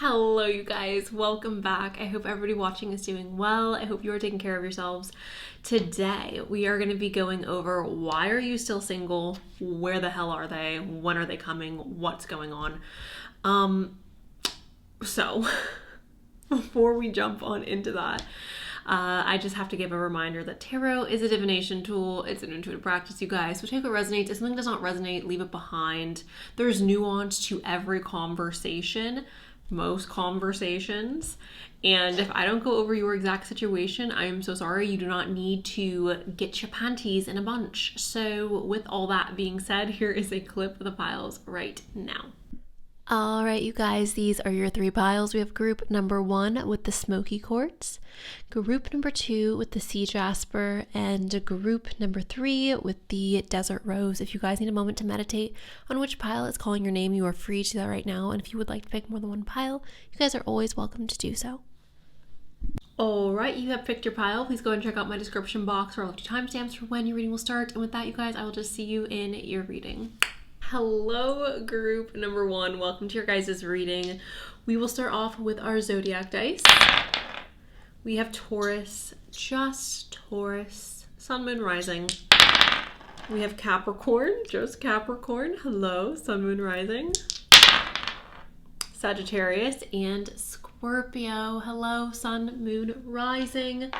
Hello, you guys. Welcome back. I hope everybody watching is doing well. I hope you are taking care of yourselves. Today, we are going to be going over why are you still single? Where the hell are they? When are they coming? What's going on? So, before we jump on into that, I just have to give a reminder that tarot is a divination tool. It's an intuitive practice, you guys. So take what resonates. If something does not resonate, leave it behind. There's nuance to every conversation, most conversations. And if I don't go over your exact situation, I am so sorry. You do not need to get your panties in a bunch. So with all that being said, here is a clip of the piles right now. All right, you guys, these are your three piles. We have group number 1 with the smoky quartz, group number 2 with the sea jasper, and group number 3 with the desert rose. If you guys need a moment to meditate on which pile is calling your name, you are free to do that right now. And if you would like to pick more than one pile, you guys are always welcome to do so. All right, you have picked your pile. Please go and check out my description box where I'll left you timestamps for when your reading will start. And with that, you guys, I will just see you in your reading. Hello, group number 1. Welcome to your guys' reading. We will start off with our zodiac dice. We have Taurus, just Taurus, Sun, Moon, Rising. We have Capricorn, just Capricorn. Hello, Sun, Moon, Rising. Sagittarius and Scorpio. Hello, Sun, Moon, Rising.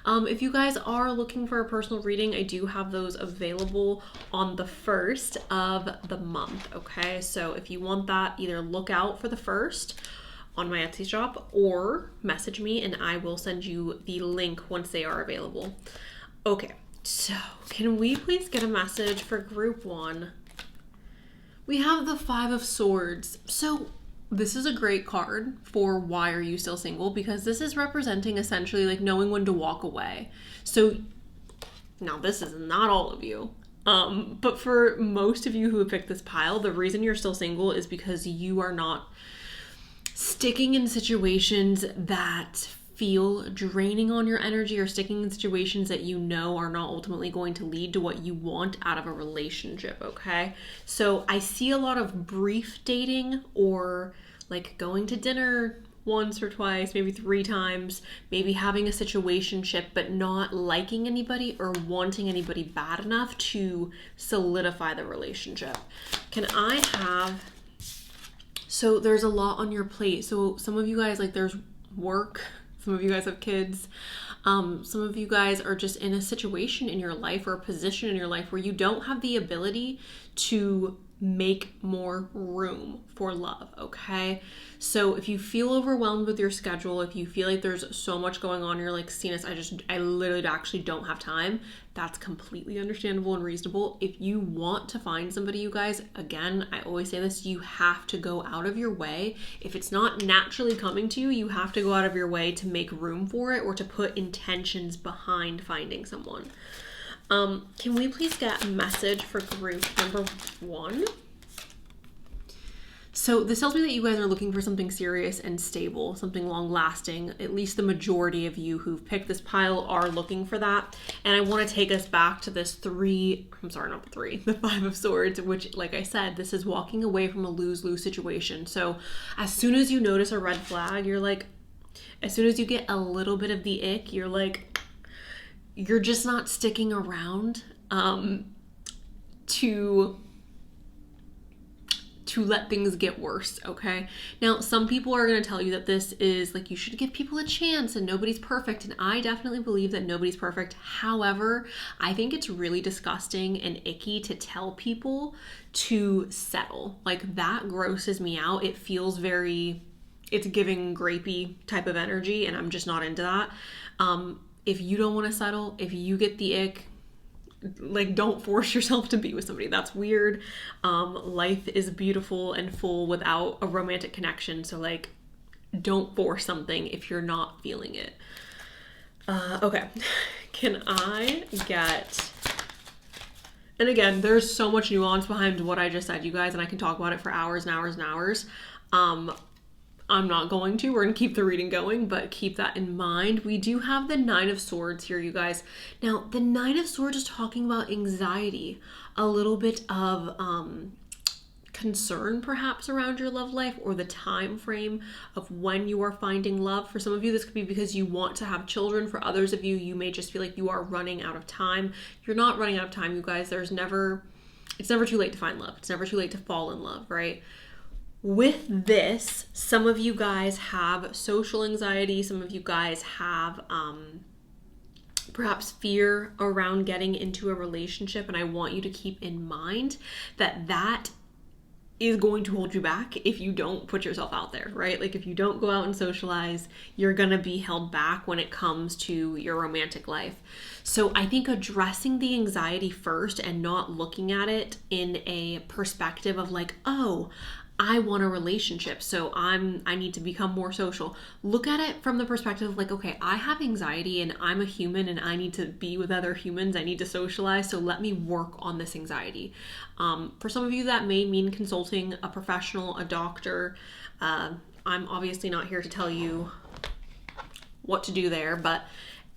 If you guys are looking for a personal reading, I do have those available on the 1st of the month, okay? So if you want that, either look out for the 1st on my Etsy shop or message me and I will send you the link once they are available. Okay, so can we please get a message for group 1? We have the 5 of Swords. So this is a great card for why are you still single, because this is representing essentially like knowing when to walk away. So now this is not all of you, but for most of you who have picked this pile, the reason you're still single is because you are not sticking in situations that feel draining on your energy, or sticking in situations that you know are not ultimately going to lead to what you want out of a relationship, okay? So I see a lot of brief dating, or like going to dinner once or twice, maybe 3 times, maybe having a situationship but not liking anybody or wanting anybody bad enough to solidify the relationship. Can I have... So there's a lot on your plate. So some of you guys, like, there's work. Some of you guys have kids. Some of you guys are just in a situation in your life or a position in your life where you don't have the ability to make more room for love, okay? So if you feel overwhelmed with your schedule, if you feel like there's so much going on, you're like, Cenus, I literally actually don't have time, that's completely understandable and reasonable. If you want to find somebody, you guys, again, I always say this, you have to go out of your way. If it's not naturally coming to you, you have to go out of your way to make room for it or to put intentions behind finding someone. Can we please get a message for group number 1? So this tells me that you guys are looking for something serious and stable, something long lasting. At least the majority of you who've picked this pile are looking for that. And I want to take us back to this the 5 of Swords, which, like I said, this is walking away from a lose-lose situation. So as soon as you notice a red flag, you're like, as soon as you get a little bit of the ick, you're like, you're just not sticking around to let things get worse, okay? Now, some people are going to tell you that this is like, you should give people a chance and nobody's perfect. And I definitely believe that nobody's perfect. However, I think it's really disgusting and icky to tell people to settle. Like, that grosses me out. It feels it's giving grapey type of energy, and I'm just not into that. If you don't want to settle, if you get the ick, like, don't force yourself to be with somebody. That's weird. Life is beautiful and full without a romantic connection. So, like, don't force something if you're not feeling it. Okay. Can I get... And again, there's so much nuance behind what I just said, you guys, and I can talk about it for hours and hours and hours. I'm not going to. We're going to keep the reading going, but keep that in mind. We do have the 9 of Swords here, you guys. Now, the 9 of Swords is talking about anxiety, a little bit of concern perhaps around your love life or the time frame of when you are finding love. For some of you, this could be because you want to have children. For others of you, you may just feel like you are running out of time. You're not running out of time, you guys. It's never too late to find love. It's never too late to fall in love, right? With this, some of you guys have social anxiety. Some of you guys have perhaps fear around getting into a relationship. And I want you to keep in mind that that is going to hold you back if you don't put yourself out there, right? Like if you don't go out and socialize, you're gonna be held back when it comes to your romantic life. So I think addressing the anxiety first and not looking at it in a perspective of like, oh, I want a relationship, so I need to become more social. Look at it from the perspective of like, okay, I have anxiety and I'm a human and I need to be with other humans. I need to socialize, so let me work on this anxiety. For some of you, that may mean consulting a professional, a doctor. I'm obviously not here to tell you what to do there, but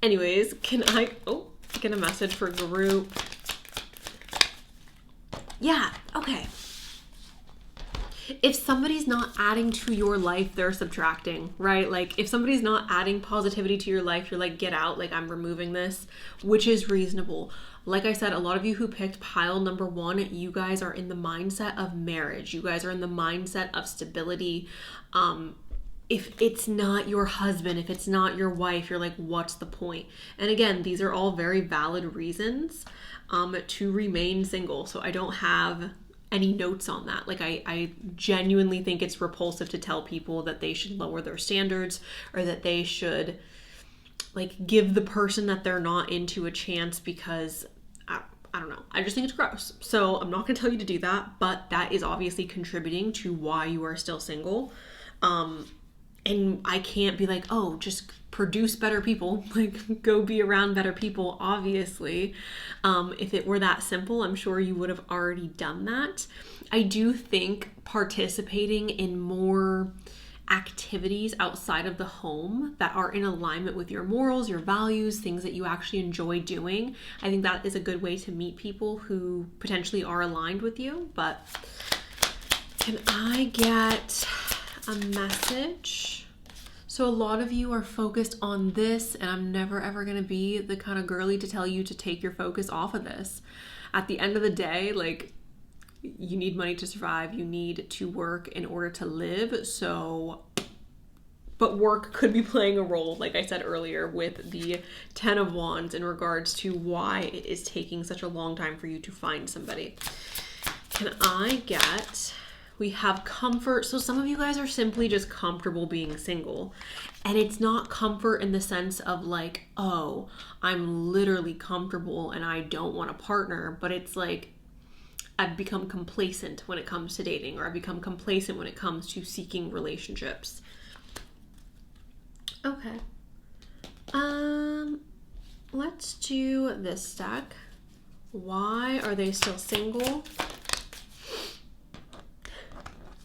anyways, can I get a message for group? Yeah, okay. If somebody's not adding to your life, they're subtracting, right? Like if somebody's not adding positivity to your life, you're like, get out, like I'm removing this, which is reasonable. Like I said, a lot of you who picked pile number 1, you guys are in the mindset of marriage. You guys are in the mindset of stability. If it's not your husband, if it's not your wife, you're like, what's the point? And again, these are all very valid reasons to remain single. So I don't have any notes on that. Like I genuinely think it's repulsive to tell people that they should lower their standards or that they should like give the person that they're not into a chance because I don't know. I just think it's gross. So I'm not gonna tell you to do that, but that is obviously contributing to why you are still single. And I can't be like, oh, just produce better people, like go be around better people. Obviously, if it were that simple, I'm sure you would have already done that. I do think participating in more activities outside of the home that are in alignment with your morals, your values, things that you actually enjoy doing, I think that is a good way to meet people who potentially are aligned with you. But can I get a message? So a lot of you are focused on this, and I'm never ever going to be the kind of girly to tell you to take your focus off of this. At the end of the day, like, you need money to survive, you need to work in order to live. So, but work could be playing a role, like I said earlier, with the 10 of Wands in regards to why it is taking such a long time for you to find somebody. Can I get... We have comfort. So some of you guys are simply just comfortable being single. And it's not comfort in the sense of like, oh, I'm literally comfortable and I don't want a partner. But it's like, I've become complacent when it comes to dating, or I've become complacent when it comes to seeking relationships. Okay. Let's do this deck. Why are they still single?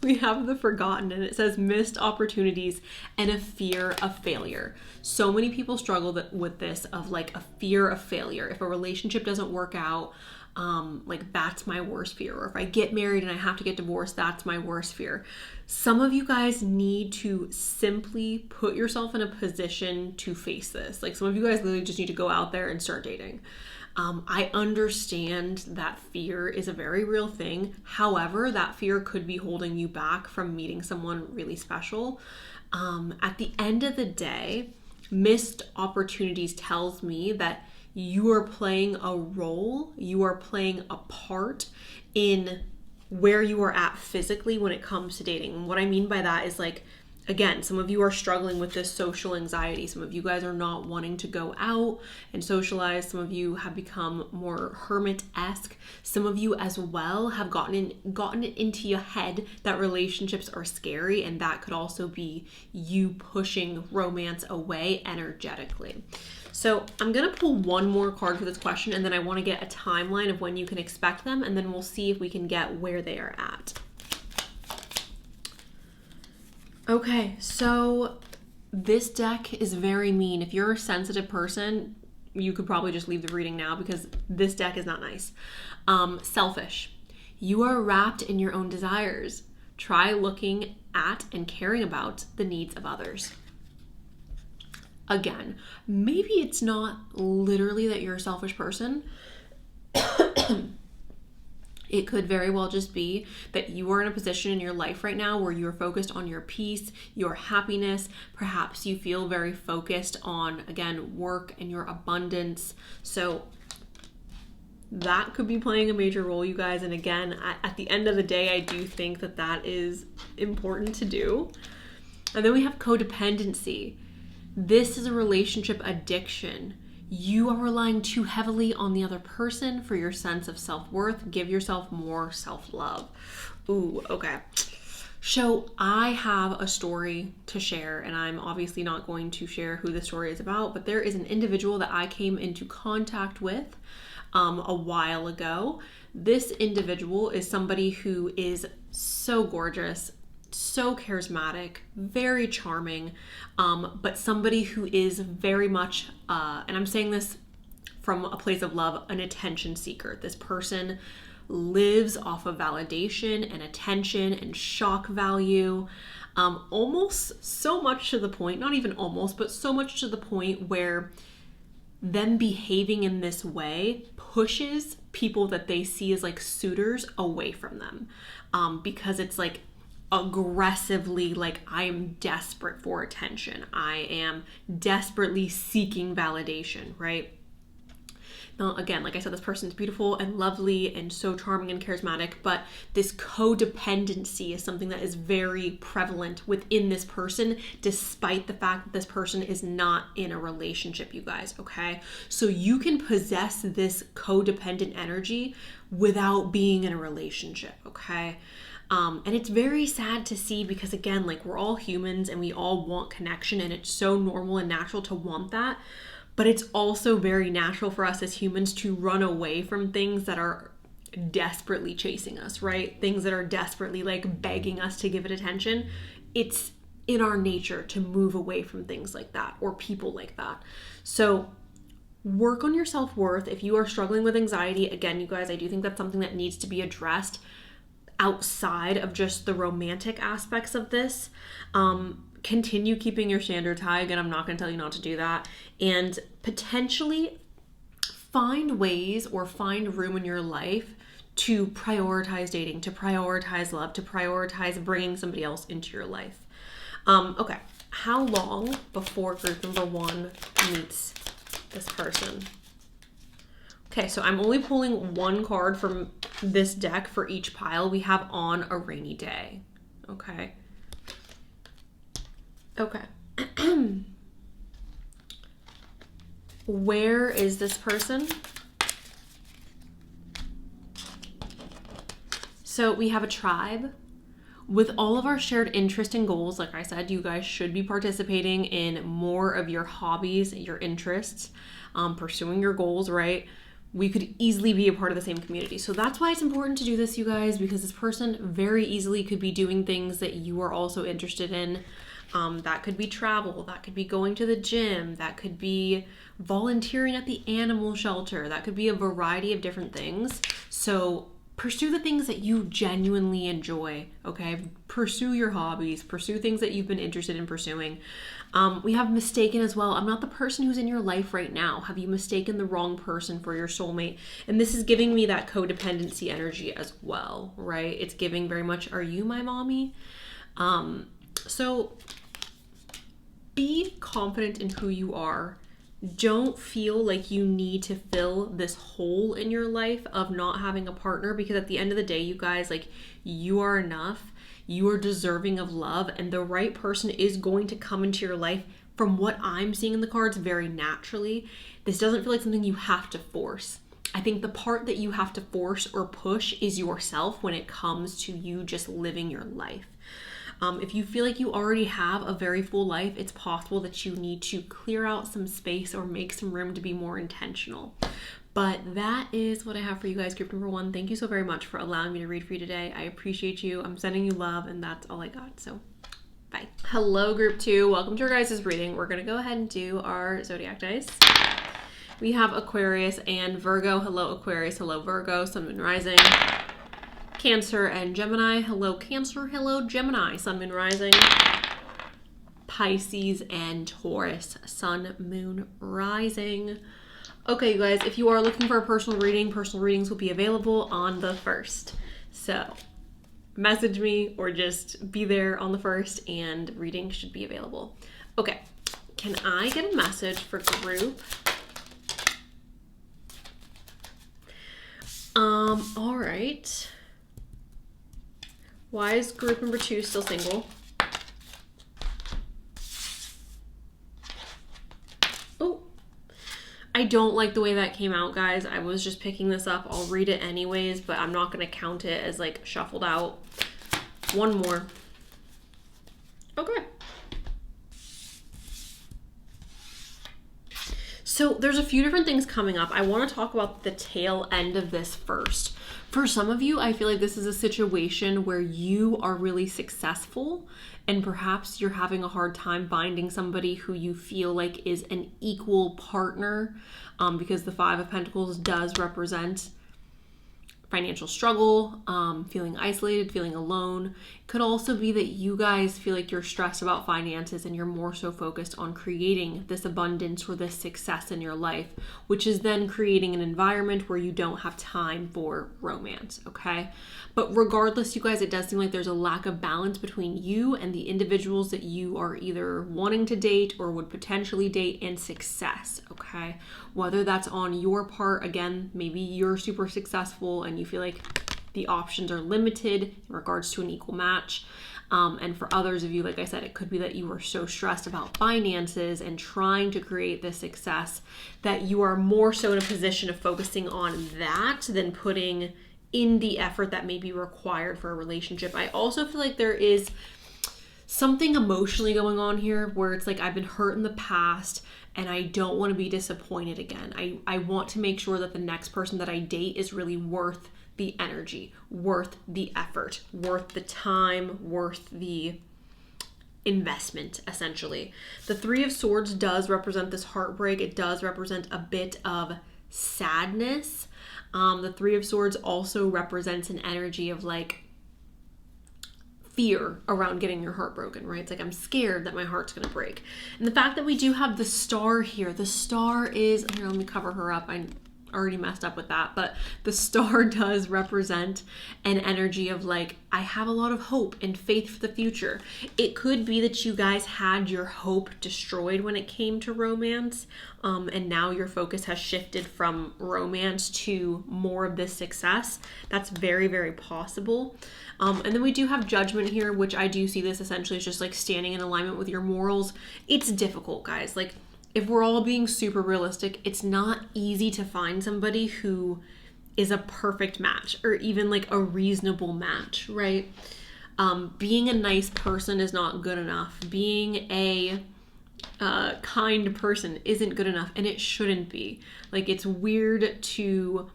We have the Forgotten, and it says missed opportunities and a fear of failure. So many people struggle with this, of like a fear of failure. If a relationship doesn't work out, like that's my worst fear. Or if I get married and I have to get divorced, that's my worst fear. Some of you guys need to simply put yourself in a position to face this. Like some of you guys literally just need to go out there and start dating. I understand that fear is a very real thing. However, that fear could be holding you back from meeting someone really special. At the end of the day, missed opportunities tells me that you are playing a role, you are playing a part in where you are at physically when it comes to dating. And what I mean by that is like, again, some of you are struggling with this social anxiety. Some of you guys are not wanting to go out and socialize. Some of you have become more hermit-esque. Some of you as well have gotten it into your head that relationships are scary, and that could also be you pushing romance away energetically. So I'm going to pull one more card for this question, and then I want to get a timeline of when you can expect them, and then we'll see if we can get where they are at. Okay, so this deck is very mean. If you're a sensitive person, you could probably just leave the reading now because this deck is not nice. Selfish. You are wrapped in your own desires. Try looking at and caring about the needs of others. Again, maybe it's not literally that you're a selfish person. It could very well just be that you are in a position in your life right now where you're focused on your peace, your happiness. Perhaps you feel very focused on, again, work and your abundance. So that could be playing a major role, you guys. And again, at the end of the day, I do think that that is important to do. And then we have codependency. This is a relationship addiction. You are relying too heavily on the other person for your sense of self-worth. Give yourself more self-love. Ooh, okay. So I have a story to share, and I'm obviously not going to share who the story is about, but there is an individual that I came into contact with a while ago. This individual is somebody who is so gorgeous, so charismatic, very charming, but somebody who is very much, and I'm saying this from a place of love, an attention seeker. This person lives off of validation and attention and shock value, almost so much to the point, not even almost, but so much to the point where them behaving in this way pushes people that they see as like suitors away from them, because it's like aggressively like, I am desperate for attention. I am desperately seeking validation, right? Now, again, like I said, this person is beautiful and lovely and so charming and charismatic, but this codependency is something that is very prevalent within this person, despite the fact that this person is not in a relationship, you guys, okay? So you can possess this codependent energy without being in a relationship, okay? And it's very sad to see because, again, like, we're all humans and we all want connection, and it's so normal and natural to want that. But it's also very natural for us as humans to run away from things that are desperately chasing us, right? Things that are desperately like begging us to give it attention. It's in our nature to move away from things like that or people like that. So work on your self-worth. If you are struggling with anxiety, again, you guys, I do think that's something that needs to be addressed outside of just the romantic aspects of this. Continue keeping your standards high. Again, I'm not going to tell you not to do that. And potentially find ways or find room in your life to prioritize dating, to prioritize love, to prioritize bringing somebody else into your life. Okay. How long before group number 1 meets this person? Okay, so I'm only pulling one card from this deck for each pile. We have on a rainy day. Okay. Okay. Where is this person? So we have a tribe. With all of our shared interest and goals, like I said, you guys should be participating in more of your hobbies, your interests, pursuing your goals, right? We could easily be a part of the same community. So that's why it's important to do this, you guys, because this person very easily could be doing things that you are also interested in. That could be travel, that could be going to the gym, that could be volunteering at the animal shelter, that could be a variety of different things. So pursue the things that you genuinely enjoy, okay? Pursue your hobbies, pursue things that you've been interested in pursuing. We have mistaken as well. I'm not the person who's in your life right now. Have you mistaken the wrong person for your soulmate? And this is giving me that codependency energy as well, right? It's giving very much, are you my mommy? So be confident in who you are. Don't feel like you need to fill this hole in your life of not having a partner, because at the end of the day, you guys, like, you are enough. You are deserving of love, and the right person is going to come into your life, from what I'm seeing in the cards, very naturally. This doesn't feel like something you have to force. I think the part that you have to force or push is yourself when it comes to you just living your life. If you feel like you already have a very full life, it's possible that you need to clear out some space or make some room to be more intentional. But that is what I have for you guys, group number 1. Thank you so very much for allowing me to read for you today. I appreciate you. I'm sending you love, and that's all I got. So bye. Hello, group 2. Welcome to our guys' reading. We're going to go ahead and do our zodiac dice. We have Aquarius and Virgo. Hello, Aquarius. Hello, Virgo. Sun, Moon, Rising. Cancer and Gemini. Hello, Cancer. Hello, Gemini. Sun, Moon, Rising. Pisces and Taurus. Sun, Moon, Rising. Okay, you guys, if you are looking for a personal readings will be available on the 1st. So message me or just be there on the 1st and reading should be available. Okay, can I get a message for group? All right. Why is group number 2 still single? I don't like the way that came out, guys. I was just picking this up. I'll read it anyways, but I'm not going to count it as like shuffled out. One more. Okay. So there's a few different things coming up. I want to talk about the tail end of this first. For some of you, I feel like this is a situation where you are really successful and perhaps you're having a hard time finding somebody who you feel like is an equal partner, because the 5 of Pentacles does represent financial struggle, feeling isolated, feeling alone. It could also be that you guys feel like you're stressed about finances and you're more so focused on creating this abundance or this success in your life, which is then creating an environment where you don't have time for romance, okay? But regardless, you guys, it does seem like there's a lack of balance between you and the individuals that you are either wanting to date or would potentially date and success, okay? Whether that's on your part, again, maybe you're super successful and you feel like the options are limited in regards to an equal match. And for others of you, like I said, it could be that you are so stressed about finances and trying to create this success that you are more so in a position of focusing on that than putting in the effort that may be required for a relationship. I also feel like there is something emotionally going on here where it's like I've been hurt in the past and I don't want to be disappointed again. I want to make sure that the next person that I date is really worth the energy, worth the effort, worth the time, worth the investment, essentially. The 3 of Swords does represent this heartbreak. It does represent a bit of sadness. The 3 of Swords also represents an energy of like fear around getting your heart broken, right? It's like I'm scared that my heart's gonna break. And the fact that we do have the Star here, the Star is, here, let me cover her up. I already messed up with that, but the Star does represent an energy of like, I have a lot of hope and faith for the future. It could be that you guys had your hope destroyed when it came to romance, and now your focus has shifted from romance to more of this success. That's very, very possible. And then we do have Judgment here, which I do see this essentially as just like standing in alignment with your morals. It's difficult, guys. Like, if we're all being super realistic, it's not easy to find somebody who is a perfect match or even like a reasonable match, right? Being a nice person is not good enough. Being a kind person isn't good enough, and it shouldn't be. Like, it's weird to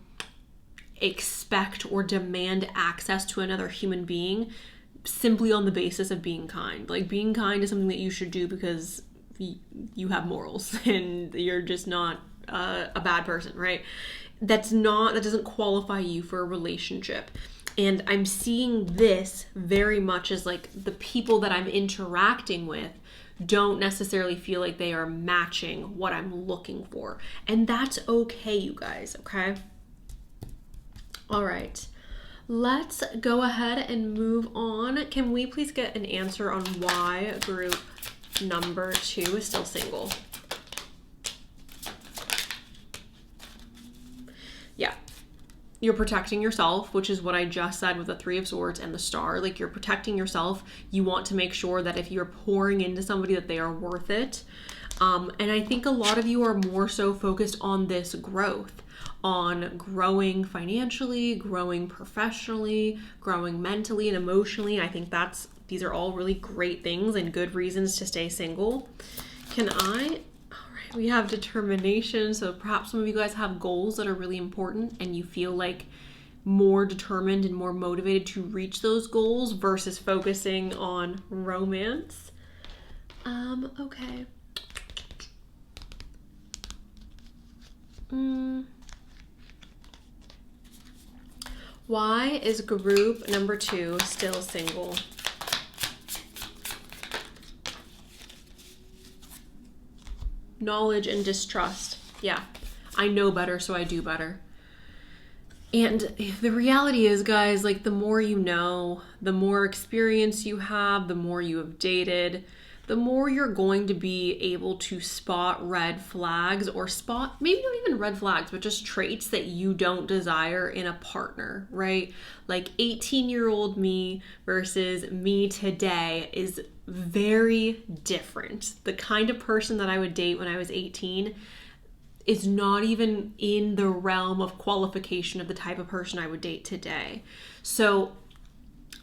expect or demand access to another human being simply on the basis of being kind. Like, being kind is something that you should do because you have morals and you're just not a bad person, right? That doesn't qualify you for a relationship. And I'm seeing this very much as like the people that I'm interacting with don't necessarily feel like they are matching what I'm looking for. And that's okay, you guys, okay? All right. Let's go ahead and move on. Can we please get an answer on why group number 2 is still single? Yeah. You're protecting yourself, which is what I just said with the 3 of Swords and the Star. Like, you're protecting yourself. You want to make sure that if you're pouring into somebody that they are worth it. And I think a lot of you are more so focused on this growth, on growing financially, growing professionally, growing mentally and emotionally. I think these are all really great things and good reasons to stay single. All right, we have determination. So perhaps some of you guys have goals that are really important and you feel like more determined and more motivated to reach those goals versus focusing on romance. Okay. Why is group number 2 still single? Knowledge and distrust. Yeah, I know better, so I do better. And the reality is, guys, like the more you know, the more experience you have, the more you have dated, the more you're going to be able to spot red flags, or spot, maybe not even red flags, but just traits that you don't desire in a partner, right? Like 18-year-old me versus me today is very different. The kind of person that I would date when I was 18 is not even in the realm of qualification of the type of person I would date today. So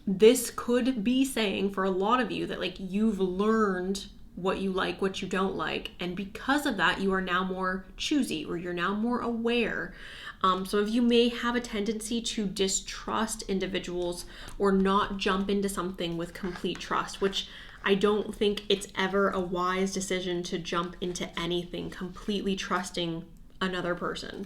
this could be saying for a lot of you that like you've learned what you like, what you don't like, and because of that you are now more choosy, or you're now more aware. Some of you may have a tendency to distrust individuals or not jump into something with complete trust, which I don't think it's ever a wise decision to jump into anything completely trusting another person.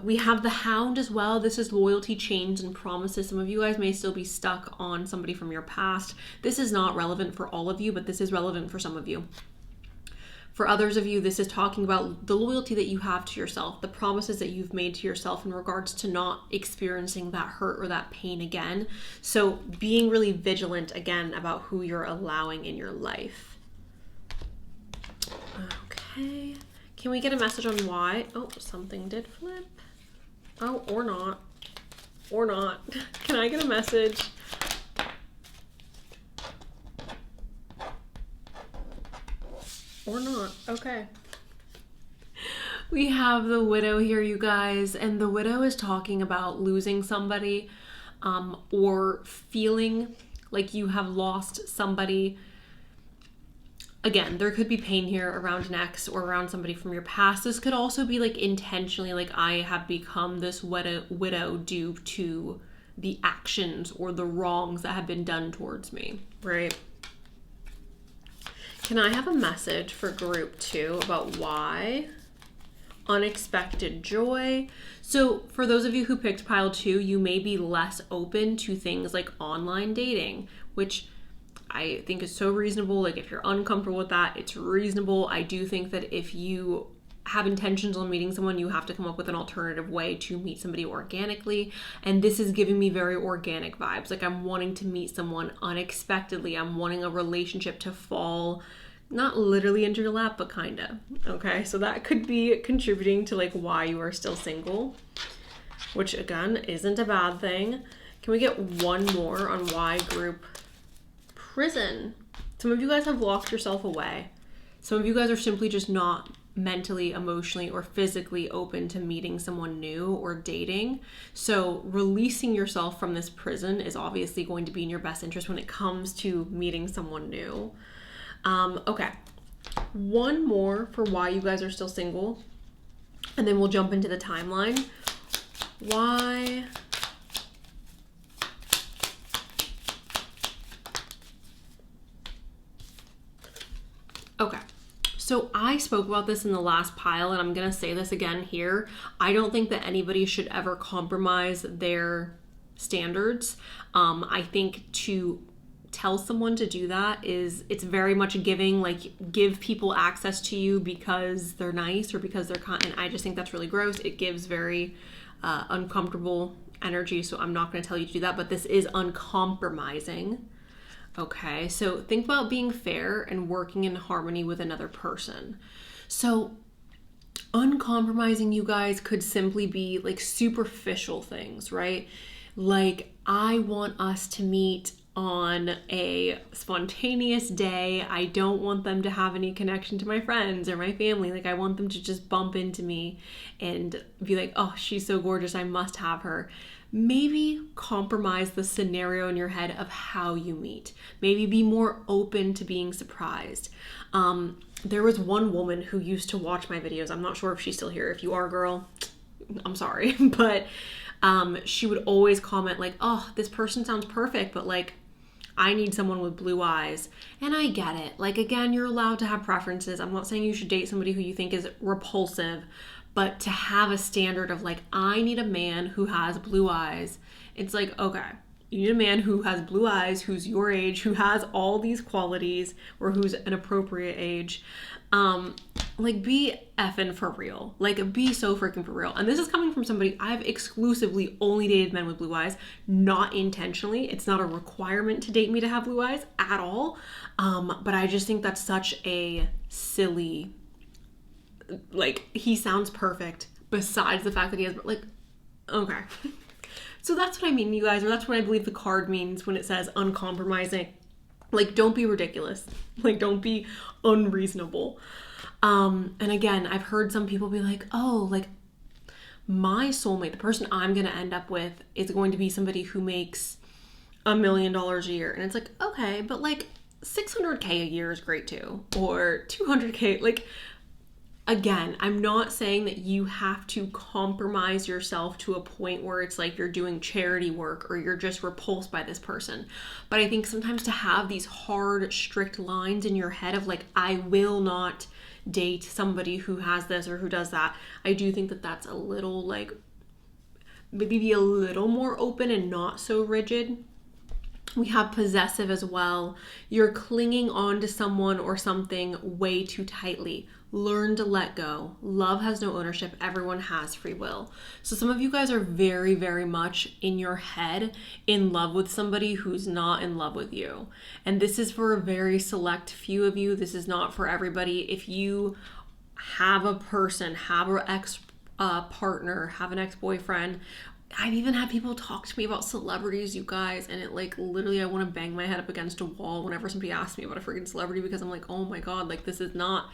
We have the Hound as well. This is loyalty, chains, and promises. Some of you guys may still be stuck on somebody from your past. This is not relevant for all of you, but this is relevant for some of you. For others of you, this is talking about the loyalty that you have to yourself, the promises that you've made to yourself in regards to not experiencing that hurt or that pain again. So being really vigilant again about who you're allowing in your life. Okay. Can we get a message on why? Oh, something did flip. Oh, or not. Or not. Can I get a message? Or not. Okay. We have the Widow here, you guys, and the Widow is talking about losing somebody, or feeling like you have lost somebody. Again, there could be pain here around an ex or around somebody from your past. This could also be like intentionally, like I have become this widow due to the actions or the wrongs that have been done towards me, right? Can I have a message for group 2 about why? Unexpected joy. So for those of you who picked pile 2, you may be less open to things like online dating, which I think is so reasonable. Like if you're uncomfortable with that, it's reasonable. I do think that if you have intentions on meeting someone, you have to come up with an alternative way to meet somebody organically. And this is giving me very organic vibes. Like I'm wanting to meet someone unexpectedly. I'm wanting a relationship to fall not literally into your lap, but kinda. Okay, so that could be contributing to like why you are still single, which again isn't a bad thing. Can we get one more on why group? Prison. Some of you guys have locked yourself away. Some of you guys are simply just not mentally, emotionally, or physically open to meeting someone new or dating. So releasing yourself from this prison is obviously going to be in your best interest when it comes to meeting someone new. Okay, one more for why you guys are still single, and then we'll jump into the timeline. Why? Okay, so I spoke about this in the last pile, and I'm gonna say this again here. I don't think that anybody should ever compromise their standards. I think to tell someone to do that it's very much giving, like give people access to you because they're nice or because they're kind, and I just think that's really gross. It gives very uncomfortable energy, so I'm not going to tell you to do that, but this is uncompromising. Okay, so think about being fair and working in harmony with another person. So uncompromising, you guys, could simply be like superficial things, right? Like I want us to meet on a spontaneous day. I don't want them to have any connection to my friends or my family. Like I want them to just bump into me and be like, oh, she's so gorgeous, I must have her. Maybe compromise the scenario in your head of how you meet. Maybe be more open to being surprised. There was one woman who used to watch my videos. I'm not sure if she's still here. If you are, girl, I'm sorry. But she would always comment like, oh, this person sounds perfect, but like, I need someone with blue eyes. And I get it. Like, again, you're allowed to have preferences. I'm not saying you should date somebody who you think is repulsive, But to have a standard of like, I need a man who has blue eyes, it's like, okay, you need a man who has blue eyes, who's your age, who has all these qualities, or who's an appropriate age. Like, be effing for real. Like, be so freaking for real. And this is coming from somebody, I've exclusively only dated men with blue eyes, not intentionally. It's not a requirement to date me to have blue eyes at all. But I just think that's such a silly, like, he sounds perfect besides the fact that he has, like, okay. So that's what I mean, you guys, or that's what I believe the card means when it says uncompromising. Like, don't be ridiculous. Like, don't be unreasonable. And again, I've heard some people be like, oh, like, my soulmate, the person I'm going to end up with is going to be somebody who makes $1 million a year. And it's like, okay, but like $600K a year is great too. Or $200K, like, again, I'm not saying that you have to compromise yourself to a point where it's like you're doing charity work or you're just repulsed by this person. But I think sometimes to have these hard, strict lines in your head of like, I will not date somebody who has this or who does that, I do think that that's a little like, maybe be a little more open and not so rigid. We have possessive as well. You're clinging on to someone or something way too tightly. Learn to let go. Love has no ownership. Everyone has free will. So some of you guys are very, very much in your head in love with somebody who's not in love with you. And this is for a very select few of you. This is not for everybody. If you have a person, have an ex-partner, have an ex-boyfriend, I've even had people talk to me about celebrities, you guys, and it like literally I want to bang my head up against a wall whenever somebody asks me about a freaking celebrity, because I'm like, oh my god, like this is not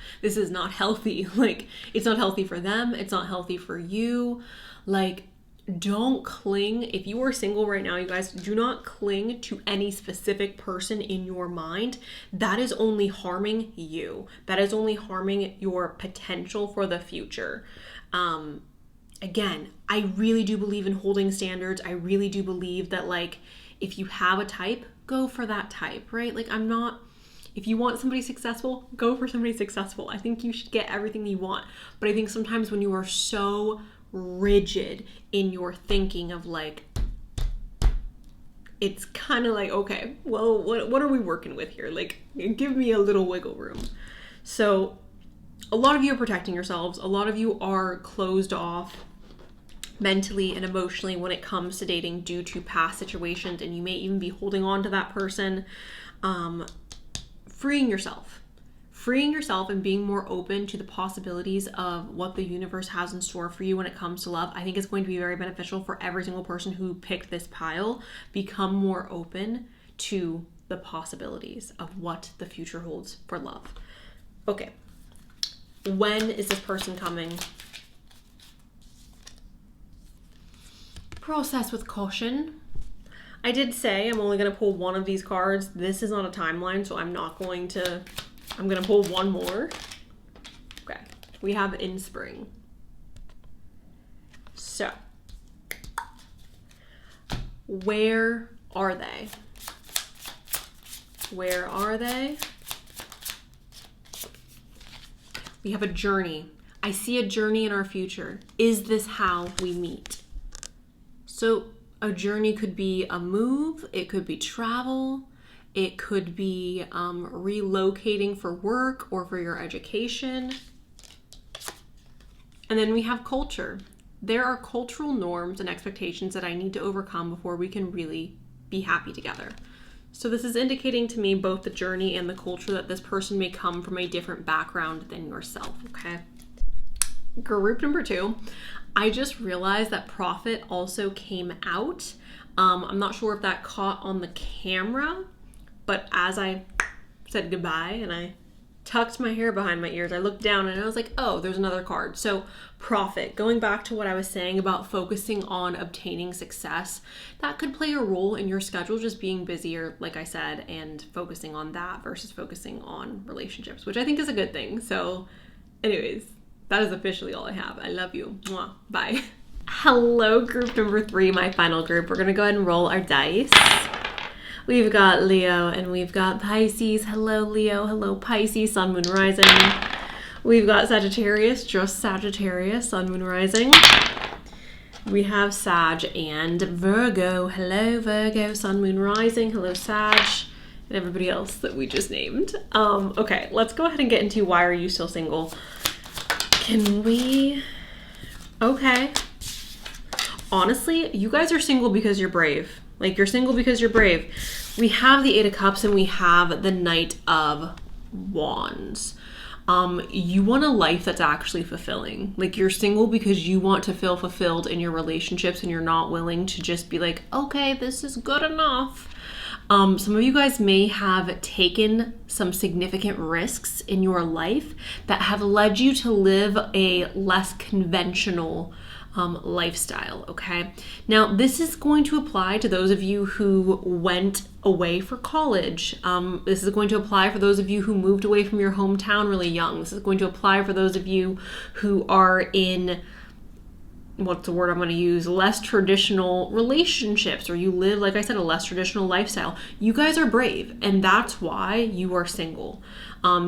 healthy. Like, it's not healthy for them, it's not healthy for you. Like, don't cling. If you are single right now, you guys, do not cling to any specific person in your mind. That is only harming you. That is only harming your potential for the future. Again, I really do believe in holding standards. I really do believe that, like, if you have a type, go for that type, right? Like, if you want somebody successful, go for somebody successful. I think you should get everything you want. But I think sometimes when you are so rigid in your thinking of like, it's kind of like, okay, well, what are we working with here? Like, give me a little wiggle room. So a lot of you are protecting yourselves. A lot of you are closed off mentally and emotionally when it comes to dating due to past situations, and you may even be holding on to that person. Freeing yourself and being more open to the possibilities of what the universe has in store for you when it comes to love, I think is going to be very beneficial for every single person who picked this pile. Become more open to the possibilities of what the future holds for love. Okay. When is this person coming? Process with caution. I did say I'm only going to pull one of these cards. This is on a timeline, so I'm going to pull one more. Okay. We have in spring. So, where are they? Where are they? We have a journey. I see a journey in our future. Is this how we meet? So a journey could be a move. It could be travel. It could be relocating for work or for your education. And then we have culture. There are cultural norms and expectations that I need to overcome before we can really be happy together. So this is indicating to me both the journey and the culture that this person may come from a different background than yourself, okay? Group number 2, I just realized that Prophet also came out. I'm not sure if that caught on the camera, but as I said goodbye and I tucked my hair behind my ears, I looked down and I was like, oh, there's another card. So Prophet, going back to what I was saying about focusing on obtaining success, that could play a role in your schedule, just being busier, like I said, and focusing on that versus focusing on relationships, which I think is a good thing. So anyways, that is officially all I have. I love you. Mwah. Bye. Hello, group number 3, my final group. We're going to go ahead and roll our dice. We've got Leo and we've got Pisces. Hello, Leo. Hello, Pisces. Sun, Moon, Rising. We've got Sagittarius, just Sagittarius, Sun, Moon, Rising. We have Sag and Virgo. Hello, Virgo, Sun, Moon, Rising. Hello, Sag. And everybody else that we just named. Okay, let's go ahead and get into why are you still single. Can we... Okay. Honestly, you guys are single because you're brave. Like, you're single because you're brave. We have the Eight of Cups and we have the Knight of Wands. You want a life that's actually fulfilling. Like, you're single because you want to feel fulfilled in your relationships and you're not willing to just be like, okay, this is good enough. Some of you guys may have taken some significant risks in your life that have led you to live a less conventional lifestyle, okay? Now, this is going to apply to those of you who went away for college. This is going to apply for those of you who moved away from your hometown really young. This is going to apply for those of you who are in, what's the word I'm going to use, less traditional relationships, or you live, like I said, a less traditional lifestyle. You guys are brave, and that's why you are single.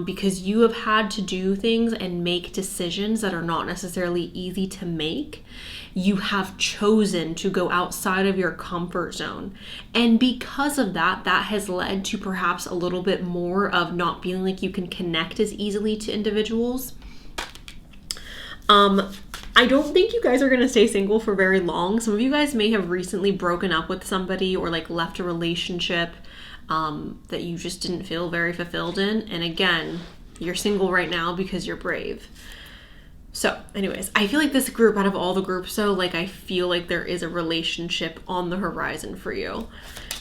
Because you have had to do things and make decisions that are not necessarily easy to make. You have chosen to go outside of your comfort zone. And because of that, that has led to perhaps a little bit more of not feeling like you can connect as easily to individuals. I don't think you guys are going to stay single for very long. Some of you guys may have recently broken up with somebody or like left a relationship that you just didn't feel very fulfilled in. And again, you're single right now because you're brave. So anyways, I feel like this group, out of all the groups, so like I feel like there is a relationship on the horizon for you.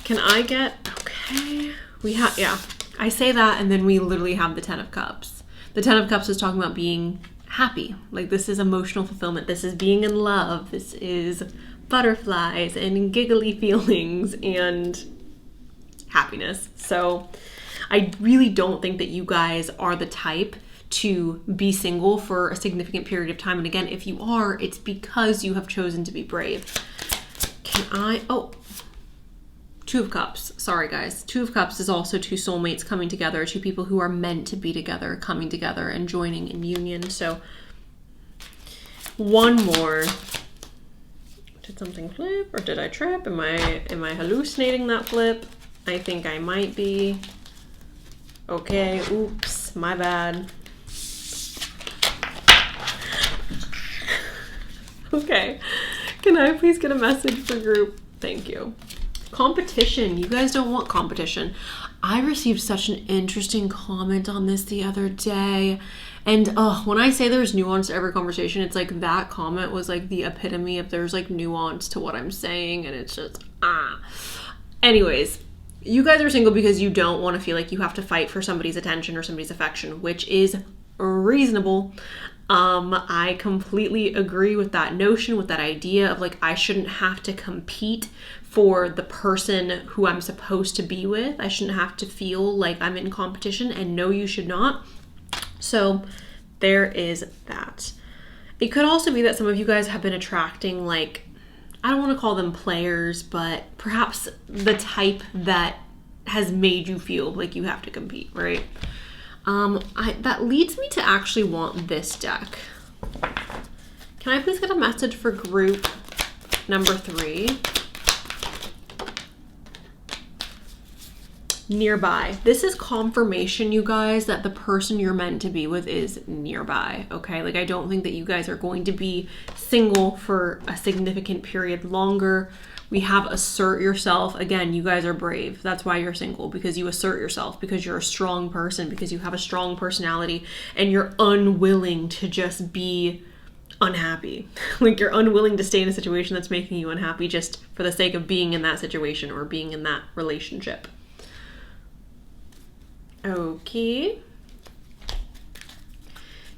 Can I get, okay, we have, yeah, I say that and then we literally have the Ten of Cups. The Ten of Cups is talking about being happy. Like, this is emotional fulfillment. This is being in love. This is butterflies and giggly feelings and happiness. So I really don't think that you guys are the type to be single for a significant period of time. And again, if you are, it's because you have chosen to be brave. Can I, oh, Two of Cups. Sorry, guys. Two of Cups is also two soulmates coming together, two people who are meant to be together, coming together and joining in union. So one more. Did something flip or did I trip? Am I hallucinating that flip? I think I might be. Okay, oops, my bad. Okay, can I please get a message for group? Thank you. Competition. You guys don't want competition. I received such an interesting comment on this the other day. And when I say there's nuance to every conversation, it's like that comment was like the epitome of there's like nuance to what I'm saying. And it's just, Anyways, you guys are single because you don't want to feel like you have to fight for somebody's attention or somebody's affection, which is reasonable. I completely agree with that notion, with that idea of like, I shouldn't have to compete for the person who I'm supposed to be with. I shouldn't have to feel like I'm in competition, and no, you should not. So there is that. It could also be that some of you guys have been attracting, like, I don't want to call them players, but perhaps the type that has made you feel like you have to compete, right? That leads me to actually want this deck. Can I please get a message for group number 3? Nearby. This is confirmation, you guys, that the person you're meant to be with is nearby, okay? Like, I don't think that you guys are going to be single for a significant period longer. We have assert yourself. Again, you guys are brave. That's why you're single, because you assert yourself, because you're a strong person, because you have a strong personality, and you're unwilling to just be unhappy. Like, you're unwilling to stay in a situation that's making you unhappy just for the sake of being in that situation or being in that relationship. Okay.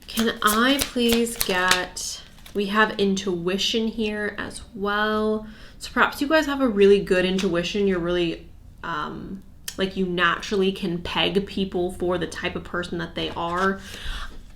Can I please get, we have intuition here as well. So perhaps you guys have a really good intuition. You're really, like, you naturally can peg people for the type of person that they are.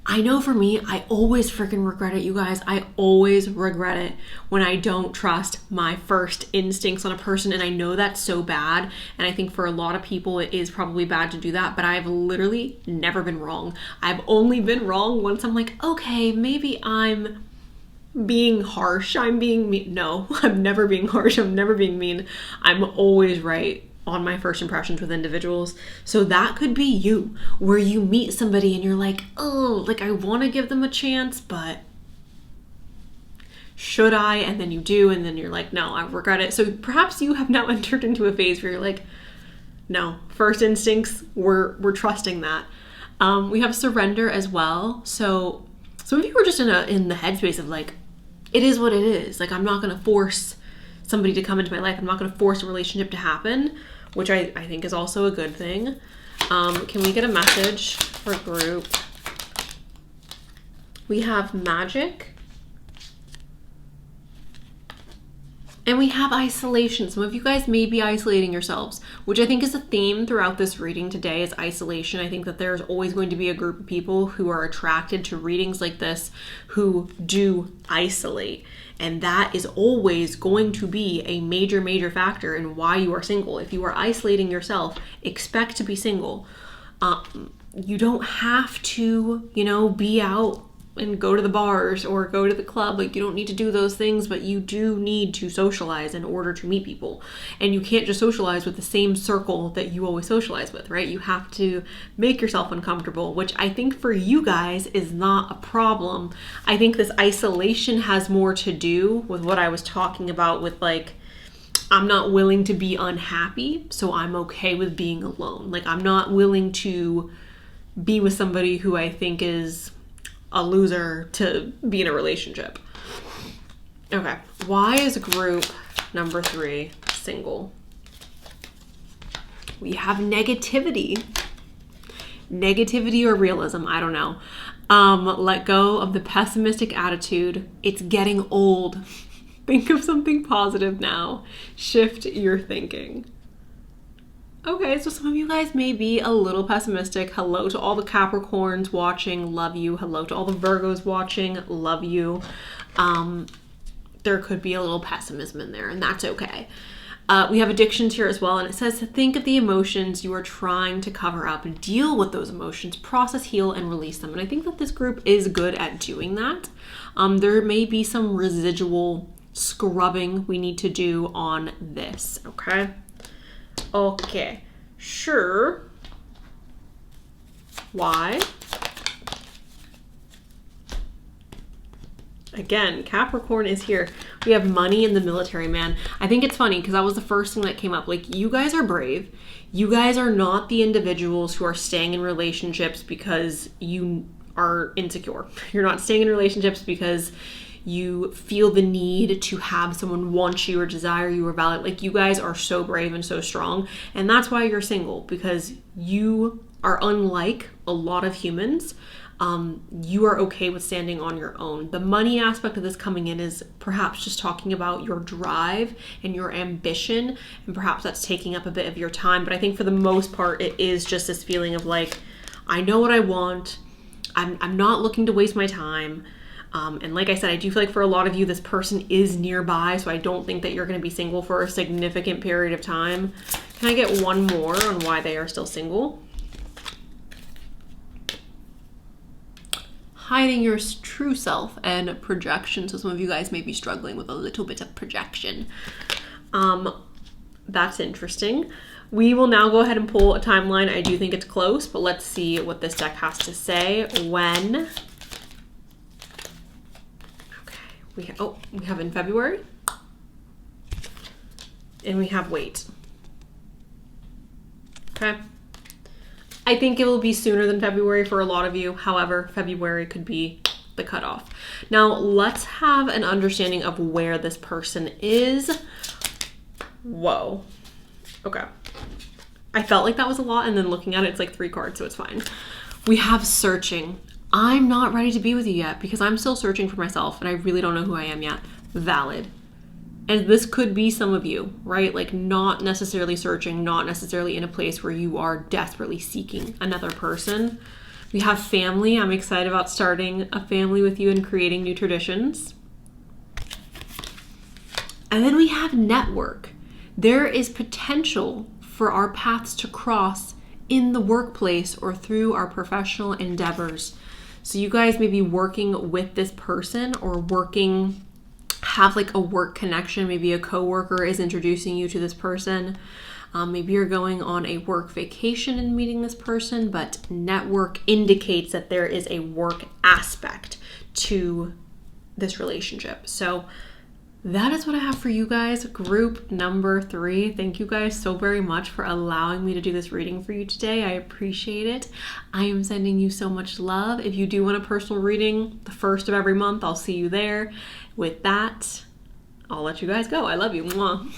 I know for me, I always freaking regret it, you guys. I always regret it when I don't trust my first instincts on a person. And I know that's so bad. And I think for a lot of people, it is probably bad to do that. But I've literally never been wrong. I've only been wrong once I'm like, okay, maybe I'm being harsh. I'm being mean. No, I'm never being harsh. I'm never being mean. I'm always right on my first impressions with individuals. So that could be you, where you meet somebody and you're like, oh, like I want to give them a chance, but should I? And then you do, and then you're like, no, I regret it. So perhaps you have now entered into a phase where you're like, no, first instincts, we're trusting that. We have surrender as well. So some of you are just in the headspace of like, it is what it is. Like, I'm not going to force somebody to come into my life. I'm not going to force a relationship to happen, which I think is also a good thing. Can we get a message for group? We have magic. And we have isolation. Some of you guys may be isolating yourselves, which I think is a theme throughout this reading today, is isolation. I think that there's always going to be a group of people who are attracted to readings like this who do isolate. And that is always going to be a major, major factor in why you are single. If you are isolating yourself, expect to be single. You don't have to, be out and go to the bars or go to the club. Like, you don't need to do those things, but you do need to socialize in order to meet people. And you can't just socialize with the same circle that you always socialize with, right? You have to make yourself uncomfortable, which I think for you guys is not a problem. I think this isolation has more to do with what I was talking about with like, I'm not willing to be unhappy, so I'm okay with being alone. Like, I'm not willing to be with somebody who I think is a loser to be in a relationship. Okay, why is group number 3 single? We have negativity. Negativity or realism, I don't know. Let go of the pessimistic attitude. It's getting old. Think of something positive now. Shift your thinking. Okay, so some of you guys may be a little pessimistic. Hello to all the Capricorns watching, love you. Hello to all the Virgos watching, love you. There could be a little pessimism in there, and that's okay. We have addictions here as well, and it says to think of the emotions you are trying to cover up, deal with those emotions, process, heal, and release them. And I think that this group is good at doing that. There may be some residual scrubbing we need to do on this, okay? Okay, sure. Why? Again, Capricorn is here. We have money in the military, man. I think it's funny because that was the first thing that came up. Like, you guys are brave. You guys are not the individuals who are staying in relationships because you are insecure. You're not staying in relationships because you feel the need to have someone want you or desire you or validate. Like, you guys are so brave and so strong. And that's why you're single, because you are unlike a lot of humans. You are okay with standing on your own. The money aspect of this coming in is perhaps just talking about your drive and your ambition. And perhaps that's taking up a bit of your time. But I think for the most part, it is just this feeling of like, I know what I want. I'm not looking to waste my time. And like I said, I do feel like for a lot of you, this person is nearby, so I don't think that you're going to be single for a significant period of time. Can I get one more on why they are still single? Hiding your true self and projection. So some of you guys may be struggling with a little bit of projection. That's interesting. We will now go ahead and pull a timeline. I do think it's close, but let's see what this deck has to say. When... We have in February, and we have wait. Okay. I think it will be sooner than February for a lot of you. However, February could be the cutoff. Now, let's have an understanding of where this person is. Whoa. Okay. I felt like that was a lot, and then looking at it, it's like 3 cards, so it's fine. We have searching. I'm not ready to be with you yet because I'm still searching for myself and I really don't know who I am yet. Valid. And this could be some of you, right? Like, not necessarily searching, not necessarily in a place where you are desperately seeking another person. We have family. I'm excited about starting a family with you and creating new traditions. And then we have network. There is potential for our paths to cross in the workplace or through our professional endeavors. So you guys may be working with this person or have like a work connection. Maybe a coworker is introducing you to this person. Maybe you're going on a work vacation and meeting this person, but network indicates that there is a work aspect to this relationship. So that is what I have for you guys, group number 3. Thank you guys so very much for allowing me to do this reading for you today. I appreciate it. I am sending you so much love. If you do want a personal reading, the first of every month, I'll see you there. With that, I'll let you guys go. I love you. Mwah.